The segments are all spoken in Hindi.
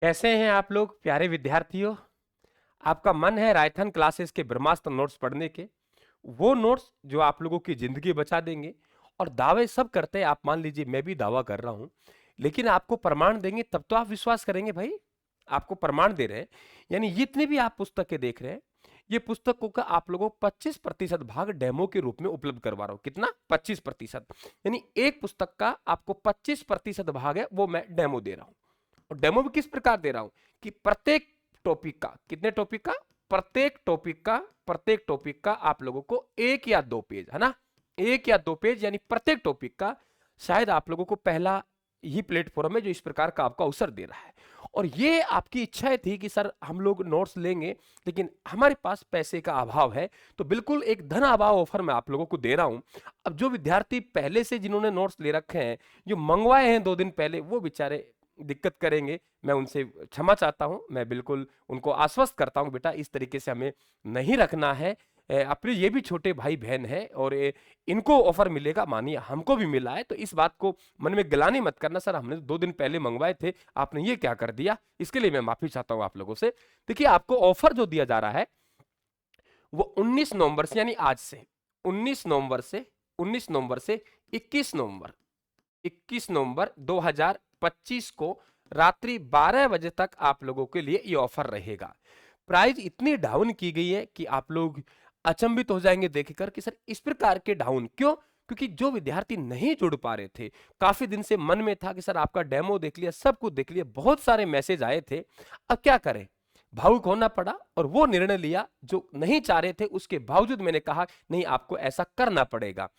कैसे हैं आप लोग प्यारे विद्यार्थियों। आपका मन है रायथन क्लासेस के ब्रह्मास्त्र नोट्स पढ़ने के, वो नोट्स जो आप लोगों की जिंदगी बचा देंगे। और दावे सब करते हैं, आप मान लीजिए मैं भी दावा कर रहा हूं, लेकिन आपको प्रमाण देंगे तब तो आप विश्वास करेंगे भाई। आपको प्रमाण दे रहे हैं, यानी जितने भी आप पुस्तकें देख रहे हैं, ये पुस्तकों का आप लोगों को 25% भाग डेमो के रूप में उपलब्ध करवा रहा हूं। कितना? 25%। यानी एक पुस्तक का आपको 25% भाग है, वो मैं डेमो दे रहा हूं। और डेमो भी किस प्रकार दे रहा हूं कि प्रत्येक टॉपिक का, कितने टॉपिक का, प्रत्येक टॉपिक का आप लोगों को एक या दो पेज, है ना, एक या दो पेज, यानी प्रत्येक टॉपिक का शायद आप लोगों को पहला ही प्लेटफॉर्म है जो इस प्रकार का आपको अवसर दे रहा है। और ये आपकी इच्छा थी कि सर हम लोग नोट्स लेंगे, लेकिन हमारे पास पैसे का अभाव है, तो बिल्कुल एक धन अभाव ऑफर मैं आप लोगों को दे रहा हूं। अब जो विद्यार्थी पहले से जिन्होंने नोट्स ले रखे हैं, जो मंगवाए हैं 2 दिन पहले, वो बेचारे दिक्कत करेंगे। मैं उनसे क्षमा चाहता हूं, मैं बिल्कुल उनको आश्वस्त करता हूं बेटा इस तरीके से हमें नहीं रखना है। अपने ये भी छोटे भाई बहन है और इनको ऑफर मिलेगा, मानिए हमको भी मिला है, तो इस बात को मन में गिलानी मत करना। सर हमने 2 दिन पहले मंगवाए थे, आपने ये क्या कर दिया, इसके लिए मैं माफी चाहता हूं आप लोगों से। देखिए आपको ऑफर जो दिया जा रहा है वो 19 नवंबर से, यानी आज से 19 नवंबर से 19 नवंबर से 21 नवंबर 2025 को रात्रि 12 बजे तक आप लोगों के लिए ये ऑफर रहेगा। प्राइस इतनी डाउन की गई है कि आप लोग अचंभित हो जाएंगे देखकर कि सर इस प्रकार के डाउन क्यों। क्योंकि जो विद्यार्थी नहीं जुड़ पा रहे थे, काफी दिन से मन में था कि सर आपका डेमो देख लिया, सब कुछ देख लिया, बहुत सारे मैसेज आए थे, अब क्या करें, भावुक होना पड़ा और वो निर्णय लिया जो नहीं चाह रहे थे, उसके बावजूद मैंने कहा नहीं आपको ऐसा करना पड़ेगा।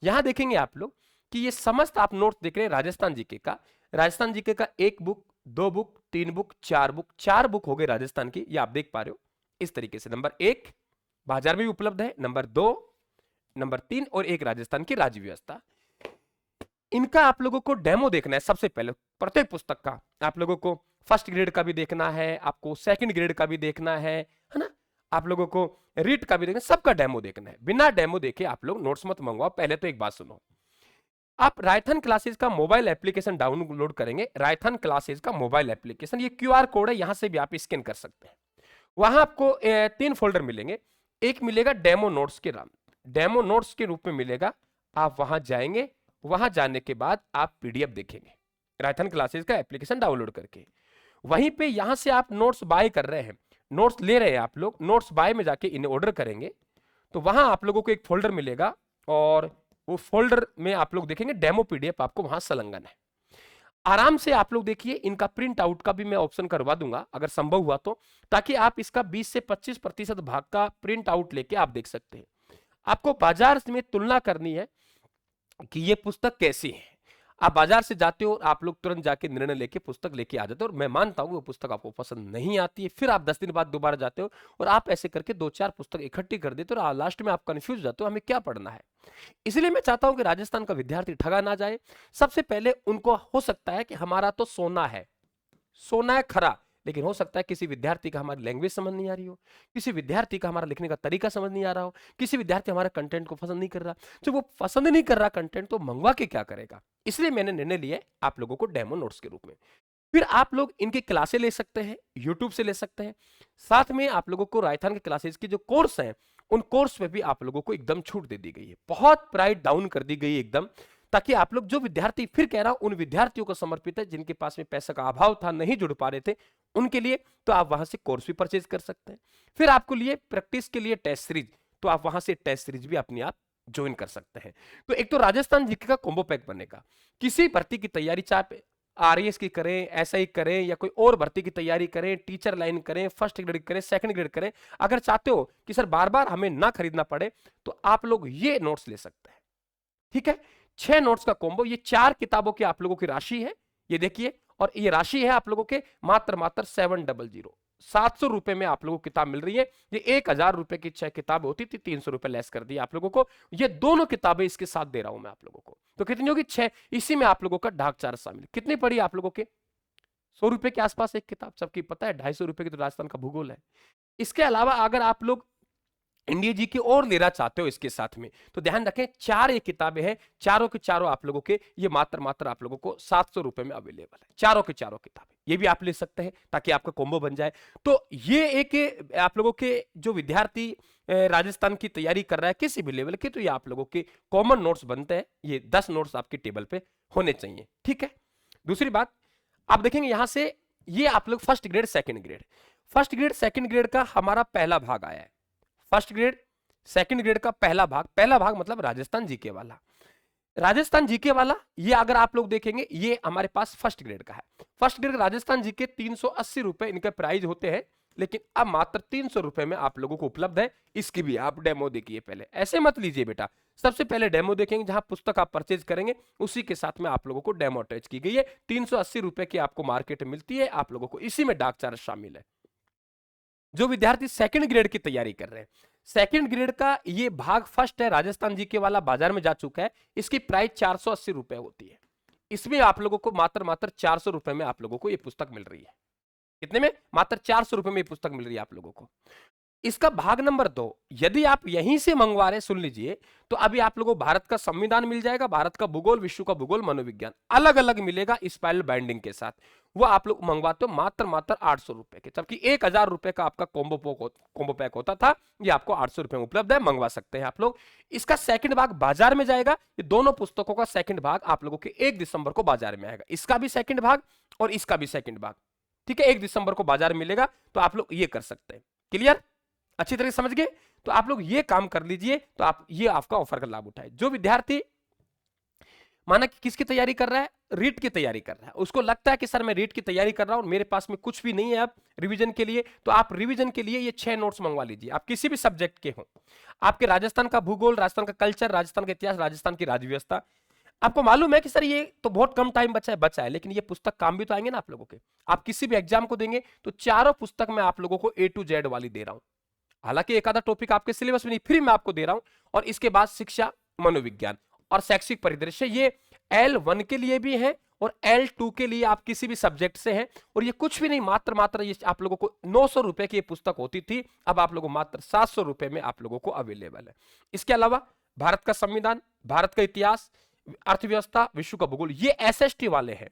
यहां देखेंगे आप लोग कि ये समस्त आप नोट्स देख रहे हैं राजस्थान जीके का। राजस्थान जीके का 1 book, 2 book, 3 book, 4 book, 4 book हो गए राजस्थान की, ये आप देख पा रहे हो इस तरीके से। नंबर 1 बाजार में भी उपलब्ध है, नंबर 2, नंबर 3 और एक राजस्थान की राज्य व्यवस्था। इनका आप लोगों को डेमो देखना है सबसे पहले। प्रत्येक पुस्तक का आप लोगों को फर्स्ट ग्रेड का भी देखना है, आपको सेकंड ग्रेड का भी देखना है ना, आप लोगों को रीड का भी देखना है, सबका डेमो देखना है। बिना डेमो देखे आप लोग नोट्स मत मंगवाओ। पहले तो एक बात सुनो, आप रायथन क्लासेस का मोबाइल एप्लीकेशन डाउनलोड करेंगे, रायथन क्लासेस का मोबाइल एप्लीकेशन, ये क्यूआर कोड है, यहां से भी आप स्कैन कर सकते हैं। वहां आपको 3 फोल्डर मिलेंगे। एक मिलेगा डेमो नोट्स के नाम, डेमो नोट्स के रूप में मिलेगा। आप वहां जाएंगे, वहां जाने के बाद आप पीडीएफ देखेंगे रायथन क्लासेस का एप्लीकेशन डाउनलोड करके। वहीं पे यहां से आप नोट्स बाय कर रहे हैं, नोट्स ले रहे हैं, आप लोग नोट्स बाय में जाके इन्हें ऑर्डर करेंगे, तो वहां आप लोगों को एक फोल्डर मिलेगा और वो फोल्डर में आप लोग देखेंगे डेमो पीडीएफ आपको वहां संलग्न है। आराम से आप लोग देखिए, इनका प्रिंट आउट का भी मैं ऑप्शन करवा दूंगा अगर संभव हुआ तो, ताकि आप इसका 20 से 25% भाग का प्रिंट आउट लेके आप देख सकते हैं। आपको बाजार में तुलना करनी है कि ये पुस्तक कैसी है। आप बाजार से जाते हो और आप लोग तुरंत जाके निर्णय लेके पुस्तक लेके आ जाते हो, और मैं मानता हूं वो पुस्तक आपको पसंद नहीं आती है, फिर आप 10 दिन बाद दोबारा जाते हो और आप ऐसे करके 2-4 पुस्तक इकट्ठी कर देते हो और लास्ट में आप कंफ्यूज हो जाते हो हमें क्या पढ़ना है। इसलिए मैं चाहता हूं कि राजस्थान का विद्यार्थी ठगा ना जाए। सबसे पहले उनको हो सकता है कि हमारा तो सोना है, सोना है खरा, लेकिन हो सकता है किसी विद्यार्थी का हमारी लैंग्वेज समझ नहीं आ रही हो, किसी विद्यार्थी का हमारा लिखने का तरीका समझ नहीं आ रहा हो, किसी विद्यार्थी हमारे कंटेंट को पसंद नहीं कर रहा। जो वो पसंद नहीं कर रहा कंटेंट, तो मंगवा के क्या करेगा। इसलिए मैंने निर्णय लिया है आप लोगों को डेमो नोट्स के रूप में। फिर आप लोग इनके क्लासे ले सकते हैं, यूट्यूब से ले सकते हैं। साथ में आप लोगों को रायथान के क्लासेस की जो कोर्स हैं, उन कोर्स पे भी आप लोगों को एकदम छूट दे दी गई है, बहुत प्राइस डाउन कर दी गई है एकदम, ताकि आप लोग, जो विद्यार्थी, फिर कह रहा हूं उन विद्यार्थियों को समर्पित है जिनके पास में पैसा का अभाव था, नहीं जुड़ पा रहे थे, उनके लिए। तो आप वहां से कोर्स भी परचेज कर सकते हैं। फिर आपको लिए प्रैक्टिस के लिए टेस्ट सीरीज, तो आप वहां से टेस्ट सीरीज भी अपने आप ज्वाइन कर सकते हैं। तो एक तो राजस्थान जीके का कॉम्बो पैक बनेगा। किसी भर्ती की तैयारी, चाहे आरएएस की करें, एसआई करें, या कोई और भर्ती की तैयारी करें, टीचर लाइन करें, फर्स्ट ग्रेड करें, सेकंड ग्रेड करें, अगर चाहते हो कि सर बार बार हमें ना खरीदना पड़े, तो आप लोग ये नोट्स ले सकते हैं। ठीक है, 6 नोट्स का कॉम्बो, ये 4 किताबों की आप लोगों की राशि है, ये देखिए। और ये राशि है आप लोगों के मात्र 700, 700 रुपए में आप लोगों को किताब मिल रही है। ये 1000 रुपए की 6 किताब होती थी, 300 रुपए लेस कर दी आप लोगों को। ये दोनों किताबें इसके साथ दे रहा हूं मैं आप लोगों को। तो कितनी होगी? 6। इसी में आप लोगों का डाक चार्ज शामिल। कितनी पड़ी आप लोगों के? 100 रुपए के आसपास एक किताब, सबकी पता है 250 रुपए की तो राजस्थान का भूगोल है। इसके अलावा अगर आप लोग इंडिया जी की और लेना चाहते हो इसके साथ में, तो ध्यान रखें 4 ये किताबें हैं, चारों के चारों आप लोगों के ये मात्र आप लोगों को 700 रुपए में अवेलेबल है, चारों के चारों किताबें, ये भी आप ले सकते हैं ताकि आपका कॉम्बो बन जाए। तो ये एक आप लोगों के जो विद्यार्थी राजस्थान की तैयारी कर रहा है किसी भी लेवल के, तो ये आप लोगों के कॉमन नोट्स बनते हैं, ये 10 नोट्स आपके टेबल पे होने चाहिए, ठीक है। दूसरी बात आप देखेंगे यहां से, ये आप लोग first grade second grade, first grade second grade का हमारा पहला भाग आया है, फर्स्ट ग्रेड सेकंड ग्रेड का पहला भाग मतलब राजस्थान जीके वाला, राजस्थान जीके वाला ये अगर आप लोग देखेंगे ये हमारे पास फर्स्ट ग्रेड का है। फर्स्ट ग्रेड राजस्थान जीके 380 रुपए इनके प्राइस होते हैं, लेकिन अब मात्र 300 रुपए में आप लोगों को उपलब्ध है। इसकी भी आप डेमो देखिए, पहले ऐसे मत लीजिए बेटा, सबसे पहले डेमो देखेंगे, जहां पुस्तक आप परचेज करेंगे उसी के साथ में आप लोगों को डेमो अटैच की गई है। 380 रुपए की आपको मार्केट मिलती है, आप लोगों को इसी में डाक चार्ज शामिल है। जो विद्यार्थी सेकंड ग्रेड की तैयारी कर रहे हैं, सेकंड ग्रेड का ये भाग फर्स्ट है, राजस्थान जीके वाला बाजार में जा चुका है, इसकी प्राइस 480 रुपए होती है। इसमें आप लोगों को मात्र 400 रुपए में आप लोगों को ये पुस्तक मिल रही है। कितने में? मात्र 400 रुपए में ये पुस्तक मिल रही है आप लोगों को। इसका भाग नंबर 2 यदि आप यहीं से मंगवा रहे, सुन लीजिए, तो अभी आप लोगों को भारत का संविधान मिल जाएगा, भारत का भूगोल, विश्व का भूगोल, मनोविज्ञान अलग अलग मिलेगा स्पाइरल बाइंडिंग के साथ, वो आप लोग मंगवाते हो मात्र 800 रुपए के, जबकि 1000 रुपए का आपका कॉम्बो पैक होता था, ये आपको 800 रुपए में उपलब्ध है, मंगवा सकते हैं आप लोग। इसका सेकंड भाग बाजार में जाएगा, ये दोनों पुस्तकों का सेकंड भाग आप लोगों के 1 दिसंबर को बाजार में आएगा, इसका भी सेकंड भाग और इसका भी सेकंड भाग, ठीक है, 1 दिसंबर को बाजार में मिलेगा, तो आप लोग ये कर सकते हैं। क्लियर? अच्छी तरह से समझ गए? तो आप लोग ये काम कर लीजिए, तो आप ये आपका ऑफर का लाभ उठाए। जो विद्यार्थी माना कि किसकी तैयारी कर रहा है, रीट की तैयारी कर रहा है, उसको लगता है कि सर मैं रीट की तैयारी कर रहा हूं, मेरे पास में कुछ भी नहीं है अब रिवीजन के लिए, तो आप रिवीजन के लिए ये 6 नोट्स मंगवा लीजिए, आप किसी भी सब्जेक्ट के हों, आपके राजस्थान का भूगोल, राजस्थान का कल्चर, राजस्थान का इतिहास, राजस्थान की राज्य व्यवस्था। आपको मालूम है कि सर ये तो बहुत कम टाइम बचा है, लेकिन ये पुस्तक काम भी तो आएंगे ना आप लोगों के, आप किसी भी एग्जाम को देंगे तो चारों पुस्तक मैं आप लोगों को A to Z वाली दे रहा हूं, हालांकि एक आधा टॉपिक आपके सिलेबस में नहीं, फ्री में आपको दे रहा हूं। और इसके बाद शिक्षा, मनोविज्ञान और शैक्षिक परिदृश्य, ये L1 के लिए भी है और L2 के लिए आप किसी भी सब्जेक्ट से हैं, और ये कुछ भी नहीं, मात्र ये आप लोगों को 900 रुपए की ये पुस्तक होती थी, अब आप लोगों को मात्र 700 रुपए में आप लोगों को अवेलेबल है। इसके अलावा भारत का संविधान, भारत का इतिहास, अर्थव्यवस्था, विश्व का भूगोल, ये SST वाले हैं।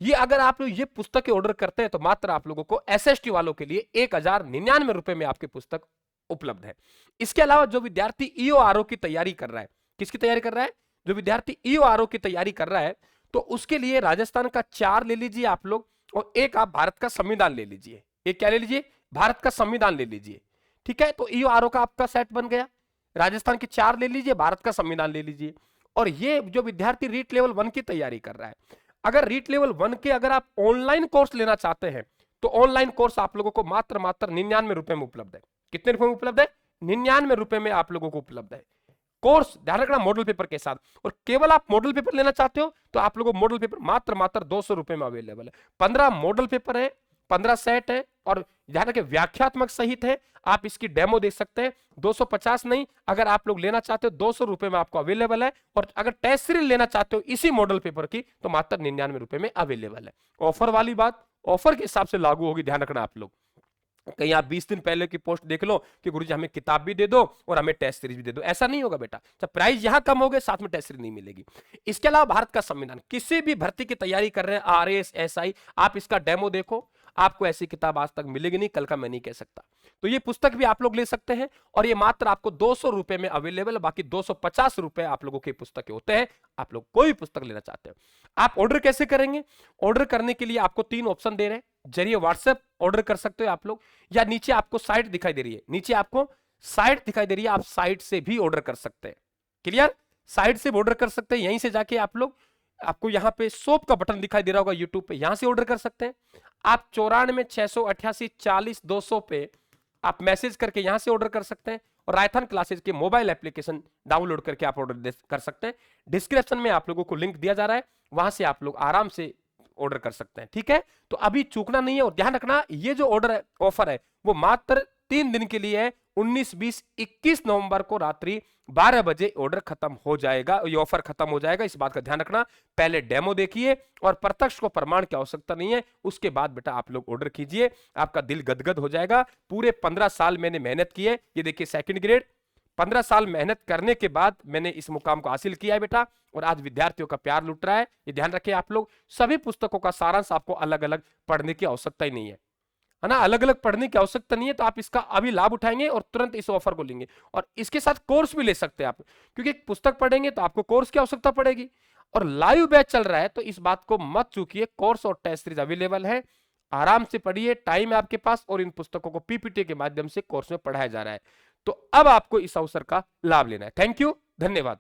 ये अगर आप लोग ये पुस्तकें ऑर्डर करते हैं तो मात्र आप लोगों को SST वालों के लिए 1099 रुपए में आपकी पुस्तक उपलब्ध है। इसके अलावा जो विद्यार्थी EORO की तैयारी कर रहा है, किसकी तैयारी कर रहा है? जो विद्यार्थी EORO की तैयारी कर रहा है, तो उसके लिए राजस्थान का 4 ले लीजिए आप लोग, और एक आप भारत का संविधान ले लीजिए। एक क्या ले लीजिए? भारत का संविधान ले लीजिए, ठीक है। तो EORO का आपका सेट बन गया, राजस्थान के 4 ले लीजिए, भारत का संविधान ले लीजिए। और ये जो विद्यार्थी रीट लेवल 1 की तैयारी कर रहा है, अगर रीट लेवल 1 के अगर आप ऑनलाइन कोर्स लेना चाहते हैं, तो ऑनलाइन कोर्स आप लोगों को मात्र 99 रुपए में उपलब्ध है। कितने रुपए में उपलब्ध है? 99 रुपए में आप लोगों को उपलब्ध है कोर्स, ध्यान रखना, मॉडल पेपर के साथ। और केवल आप मॉडल पेपर लेना चाहते हो तो आप लोगों को मॉडल पेपर मात्र 200 रुपए में अवेलेबल है। 15 मॉडल पेपर है, 15 सेट है, और ध्यान रखें व्याख्यात्मक सहित है, आप इसकी डेमो देख सकते हैं। 250 नहीं, अगर आप लोग लेना चाहते हो 200 रुपए में आपको अवेलेबल है, और अगर टेस्ट सीरीज लेना चाहते हो इसी मॉडल पेपर की तो मात्र 99 रुपए में अवेलेबल है। ऑफर वाली बात ऑफर के हिसाब से लागू होगी, ध्यान रखना आप लोग। कहीं आप 20 दिन पहले की पोस्ट देख लो कि गुरुजी हमें किताब भी दे दो और हमें टेस्ट सीरीज भी दे दो, ऐसा नहीं होगा बेटा। जब प्राइस यहां कम हो गए, साथ में टेस्ट सीरीज नहीं मिलेगी। इसके अलावा भारत का संविधान, किसी भी भर्ती की तैयारी कर रहे हैं, RAS SI, आप इसका डेमो देखो, आपको ऐसी किताब आज तक मिलेगी नहीं, कल का मैं नहीं कह सकता। तो ये पुस्तक भी आप लोग ले सकते हैं, और ये मात्र आपको 200 रुपए में अवेलेबल है, बाकी 250 रुपए आप लोगों की पुस्तकें होते हैं। आप लोग कोई पुस्तक लेना चाहते हो, आप ऑर्डर कैसे करेंगे? ऑर्डर करने के लिए आपको 3 ऑप्शन दे रहे हैं, जरिए व्हाट्सएप ऑर्डर कर सकते हो आप लोग, या नीचे आपको साइट दिखाई दे रही है, नीचे आपको साइट दिखाई दे रही है, आप साइट से भी ऑर्डर कर सकते हैं। क्लियर? साइट से ऑर्डर कर सकते हैं, यहीं से जाके आप लोग, आपको यहाँ पे शॉप का बटन दिखाई दे रहा होगा यूट्यूब पे, यहां से ऑर्डर कर सकते हैं। आप 94 688 40 200 पे आप मैसेज करके यहां से ऑर्डर कर सकते हैं, और रायथन क्लासेज के मोबाइल एप्लीकेशन डाउनलोड करके आप ऑर्डर कर सकते हैं। डिस्क्रिप्शन में आप लोगों को लिंक दिया जा रहा है, वहां से आप लोग आराम से ऑर्डर कर सकते हैं, ठीक है। तो अभी चूकना नहीं है, और ध्यान रखना ये जो ऑर्डर ऑफर है वो मात्र 3 दिन के लिए है, 19, 20, 21 नवंबर को रात्रि 12 बजे ऑर्डर खत्म हो जाएगा, ये ऑफर खत्म हो जाएगा, इस बात का ध्यान रखना। पहले डेमो देखिए और प्रत्यक्ष को प्रमाण की आवश्यकता नहीं है, उसके बाद बेटा आप लोग ऑर्डर कीजिए, आपका दिल गदगद हो जाएगा। पूरे 15 साल मैंने मेहनत की है, ये देखिए सेकंड ग्रेड, 15 साल मेहनत करने के बाद मैंने इस मुकाम को हासिल किया है बेटा, और आज विद्यार्थियों का प्यार लुट रहा है। ये ध्यान रखें आप लोग, सभी पुस्तकों का सारांश आपको अलग अलग पढ़ने की आवश्यकता ही नहीं है ना, अलग अलग पढ़ने की आवश्यकता नहीं है, तो आप इसका अभी लाभ उठाएंगे और तुरंत इस ऑफर को लेंगे, और इसके साथ कोर्स भी ले सकते हैं आप, क्योंकि पुस्तक पढ़ेंगे तो आपको कोर्स की आवश्यकता पड़ेगी, और लाइव बैच चल रहा है, तो इस बात को मत चूकिए, कोर्स और टेस्ट सीरीज अवेलेबल है, आराम से पढ़िए, टाइम है आपके पास, और इन पुस्तकों को पीपीटी के माध्यम से कोर्स में पढ़ाया जा रहा है। तो अब आपको इस अवसर का लाभ लेना है। थैंक यू, धन्यवाद।